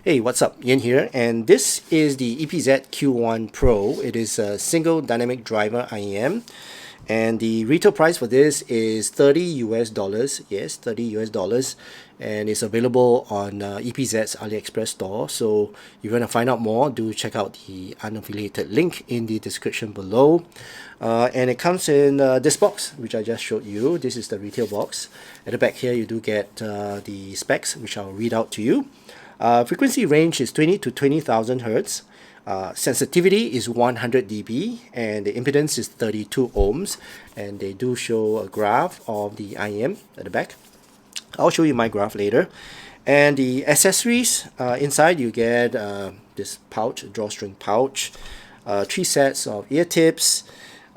Hey, what's up? Ian here, and this is the EPZ Q1 Pro. It is a single dynamic driver IEM, and the retail price for this is 30 US dollars. Yes, 30 US dollars, and it's available on EPZ's AliExpress store. So if you want to find out more, do check out the unaffiliated link in the description below. And it comes in this box, which I just showed you. This is the retail box. At the back here, you do get the specs, which I'll read out to you. Frequency range is 20 to 20,000 Hertz. Sensitivity is 100 dB, and the impedance is 32 ohms. And they do show a graph of the IEM at the back. I'll show you my graph later. And the accessories, inside you get this pouch, a drawstring pouch, 3 sets of ear tips,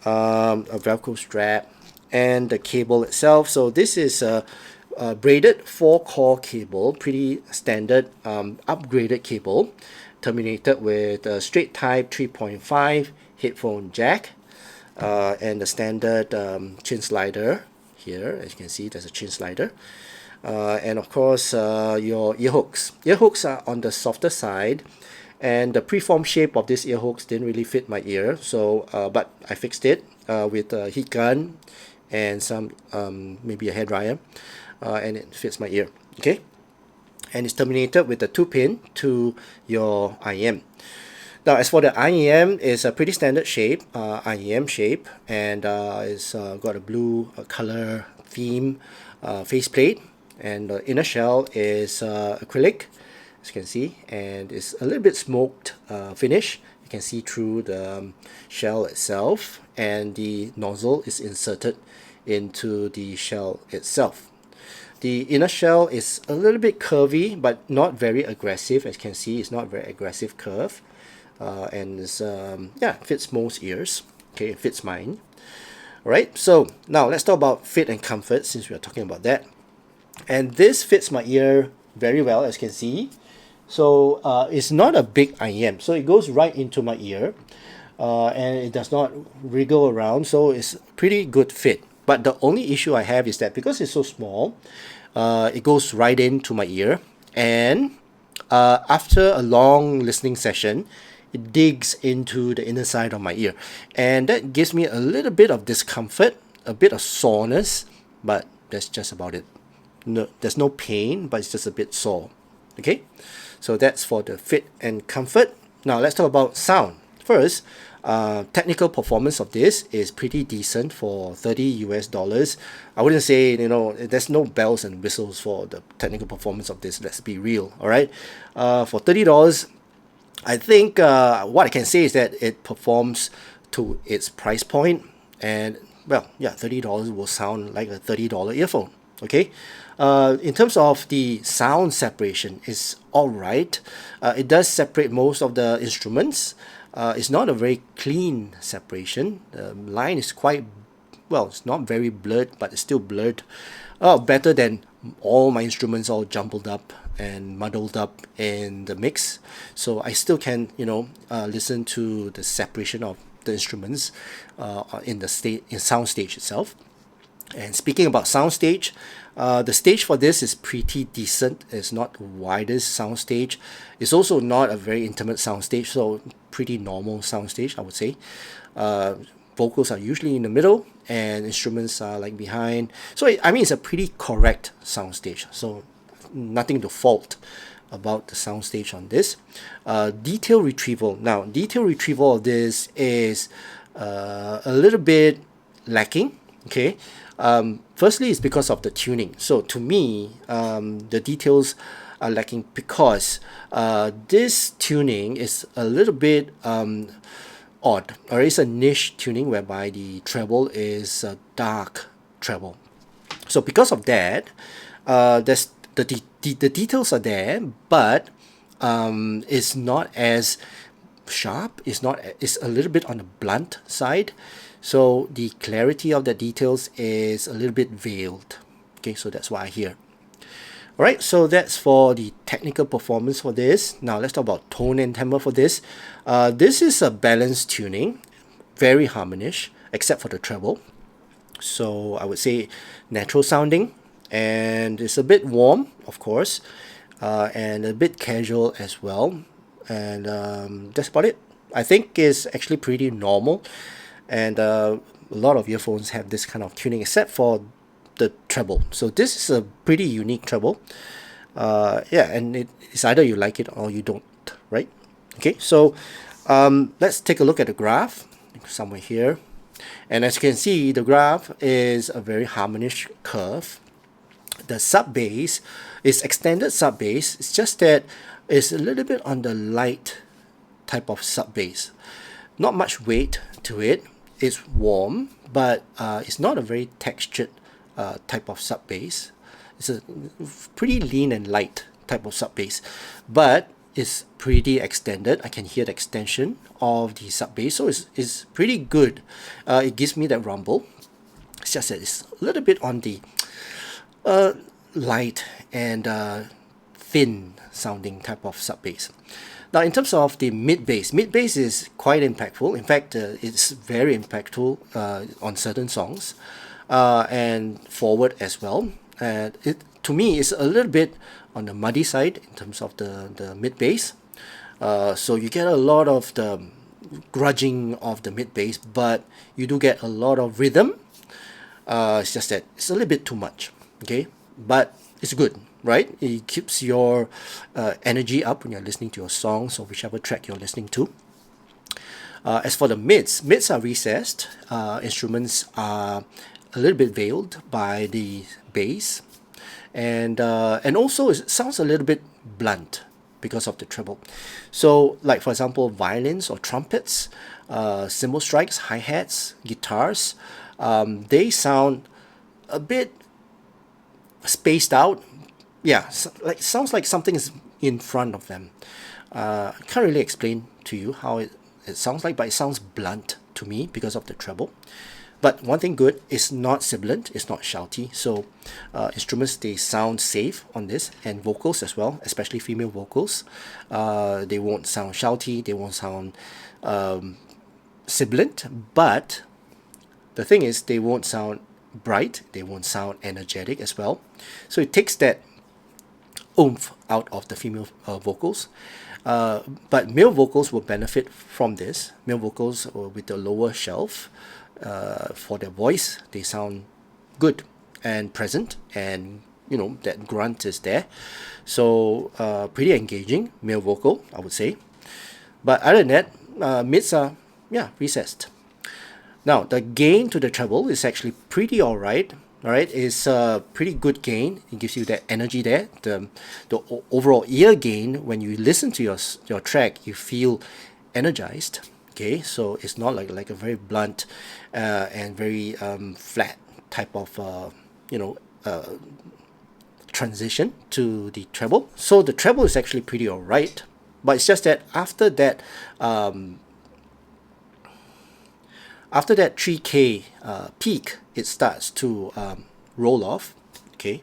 a Velcro strap, and the cable itself. So this is a braided 4-core cable, pretty standard upgraded cable, terminated with a straight type 3.5 headphone jack, and the standard chin slider here. As you can see, there's a chin slider, and of course your ear hooks. Ear hooks are on the softer side, and the preformed shape of these ear hooks didn't really fit my ear, so but I fixed it with a heat gun and some maybe a hairdryer. And it fits my ear, okay? And it's terminated with a 2-pin to your IEM. Now, as for the IEM, it's a pretty standard shape, IEM shape, and it's got a blue color theme faceplate, and the inner shell is acrylic, as you can see, and it's a little bit smoked finish. You can see through the shell itself, and the nozzle is inserted into the shell itself. The inner shell is a little bit curvy, but not very aggressive. As you can see, it's not very aggressive curve, and it's, yeah, fits most ears. Okay, it fits mine. All right, so now let's talk about fit and comfort, since we are talking about that. And this fits my ear very well, as you can see. So it's not a big IEM, so it goes right into my ear, and it does not wriggle around, so it's pretty good fit. But the only issue I have is that because it's so small, it goes right into my ear, and after a long listening session, it digs into the inner side of my ear, and that gives me a little bit of discomfort, a bit of soreness, but that's just about it. No, there's no pain, but it's just a bit sore. Okay, so that's for the fit and comfort. Now let's talk about sound. First, technical performance of this is pretty decent for 30 US dollars. I wouldn't say, you know, there's no bells and whistles for the technical performance of this. Let's be real, all right? For $30, I think what I can say is that it performs to its price point, and well, yeah, $30 will sound like a $30 earphone. Okay, in terms of the sound separation, is all right. It does separate most of the instruments. It's not a very clean separation. The line is quite, well, it's not very blurred, but it's still blurred. Better than all my instruments all jumbled up and muddled up in the mix. So I still can, you know, listen to the separation of the instruments in the sound stage itself. And speaking about soundstage, the stage for this is pretty decent. It's not the widest soundstage. It's also not a very intimate soundstage, so pretty normal soundstage, I would say. Vocals are usually in the middle, and instruments are like behind. So I mean, it's a pretty correct soundstage. So nothing to fault about the soundstage on this. Detail retrieval. Now, detail retrieval of this is a little bit lacking. Okay. Firstly, it's because of the tuning. So to me, the details are lacking because this tuning is a little bit odd, or it's a niche tuning whereby the treble is a dark treble. So because of that, there's the details are there, but it's not as sharp. It's a little bit on the blunt side. So the clarity of the details is a little bit veiled. Okay, so that's what I hear. Alright, so that's for the technical performance for this. Now let's talk about tone and timbre for this. This is a balanced tuning, very harmonious, except for the treble. So I would say natural sounding, and it's a bit warm, of course. and a bit casual as well. And that's about it. I think it's actually pretty normal, and a lot of earphones have this kind of tuning, except for the treble. So this is a pretty unique treble. Yeah, and it's either you like it or you don't, right? Okay, so let's take a look at the graph somewhere here. And as you can see, the graph is a very harmonious curve. The sub bass is extended sub bass. It's just that it's a little bit on the light type of sub bass. Not much weight to it. It's warm, but it's not a very textured type of sub bass. It's a pretty lean and light type of sub bass, but it's pretty extended. I can hear the extension of the sub bass, so it's pretty good. It gives me that rumble. It's just that it's a little bit on the light and thin sounding type of sub bass. Now, in terms of the mid bass is quite impactful. In fact, it's very impactful on certain songs, and forward as well. And to me, it's a little bit on the muddy side in terms of the mid bass. So you get a lot of the grudging of the mid bass, but you do get a lot of rhythm. It's just that it's a little bit too much, okay? But it's good, right? It keeps your energy up when you're listening to your songs or whichever track you're listening to. As for the mids are recessed. Instruments are a little bit veiled by the bass, and also it sounds a little bit blunt because of the treble. So, like for example, violins or trumpets, cymbal strikes, hi-hats, guitars, they sound a bit spaced out. Yeah, sounds like something is in front of them. I can't really explain to you how it sounds like, but it sounds blunt to me because of the treble. But one thing good, it's not sibilant, it's not shouty. So instruments, they sound safe on this, and vocals as well, especially female vocals. They won't sound shouty, they won't sound sibilant, but the thing is, they won't sound bright, they won't sound energetic as well. So it takes that oomph out of the female vocals. But male vocals will benefit from this. Male vocals with the lower shelf, for their voice, they sound good and present, and you know that grunt is there. So pretty engaging male vocal, I would say. But other than that, mids are recessed. Now the gain to the treble is actually pretty alright. Alright, it's a pretty good gain. It gives you that energy there. The overall ear gain, when you listen to your track, you feel energized. Okay, so it's not like a very blunt and very flat type of transition to the treble. So the treble is actually pretty alright, but it's just that after that 3K peak, it starts to roll off. Okay,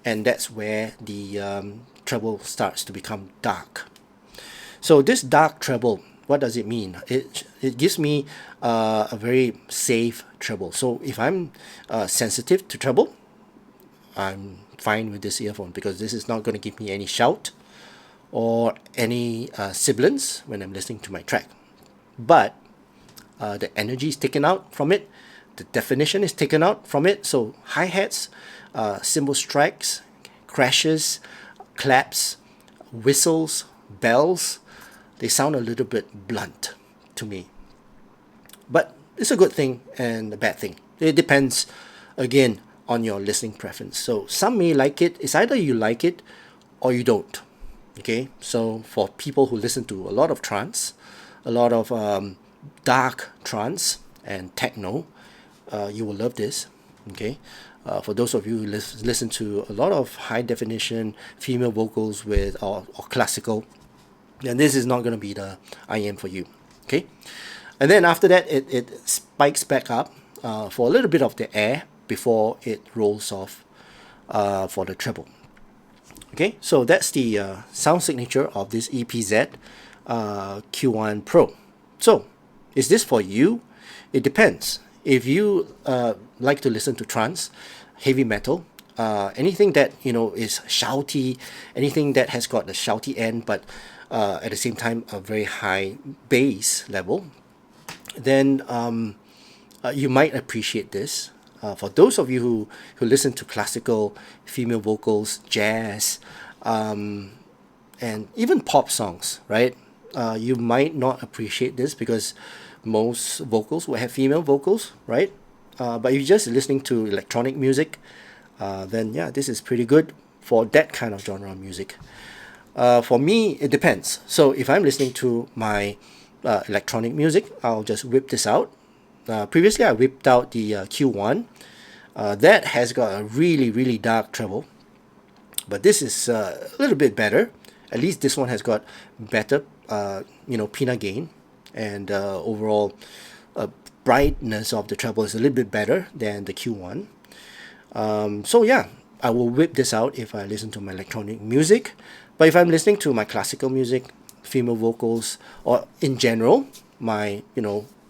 and that's where the treble starts to become dark. So this dark treble, what does it mean? It gives me a very safe treble. So if I'm sensitive to treble, I'm fine with this earphone, because this is not going to give me any shout or any sibilance when I'm listening to my track. But the energy is taken out from it, the definition is taken out from it. So hi-hats, cymbal strikes, crashes, claps, whistles, bells, they sound a little bit blunt to me. But it's a good thing and a bad thing. It depends, again, on your listening preference. So some may like it. It's either you like it or you don't. Okay, so for people who listen to a lot of trance, a lot of dark trance and techno, you will love this. Okay, for those of you who listen to a lot of high definition female vocals with or classical, then this is not going to be the IM for you. Okay, and then after that it spikes back up for a little bit of the air before it rolls off for the treble. Okay, so that's the sound signature of this EPZ Q1 Pro. So is this for you? It depends. If you like to listen to trance, heavy metal, anything that is shouty, anything that has got a shouty end, but at the same time a very high bass level, then you might appreciate this. For those of you who listen to classical, female vocals, jazz, and even pop songs, right? You might not appreciate this because most vocals will have female vocals, right? But if you're just listening to electronic music, then yeah, this is pretty good for that kind of genre of music. For me, it depends. So if I'm listening to my electronic music, I'll just whip this out. Previously, I whipped out the Q1. That has got a really, really dark treble, but this is a little bit better. At least this one has got better, pinna gain, and overall brightness of the treble is a little bit better than the Q1. So yeah, I will whip this out if I listen to my electronic music. But if I'm listening to my classical music, female vocals, or in general, my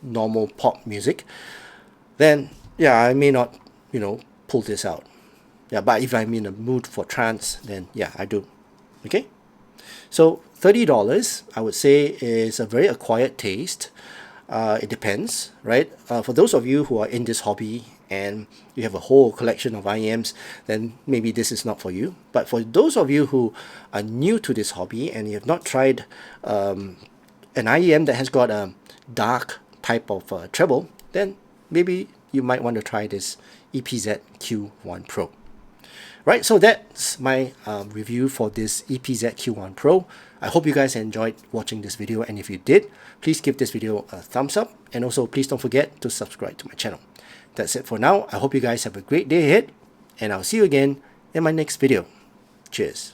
normal pop music, then yeah, I may not pull this out. Yeah, but if I'm in a mood for trance, then yeah, I do. Okay, so $30, I would say, is a very acquired taste. It depends, right? For those of you who are in this hobby and you have a whole collection of IEMs, then maybe this is not for you. But for those of you who are new to this hobby and you have not tried an IEM that has got a dark type of treble, then maybe you might want to try this EPZ Q1 Pro. Right, so that's my review for this EPZ Q1 Pro. I hope you guys enjoyed watching this video, and if you did, please give this video a thumbs up, and also please don't forget to subscribe to my channel. That's it for now. I hope you guys have a great day ahead, and I'll see you again in my next video. Cheers.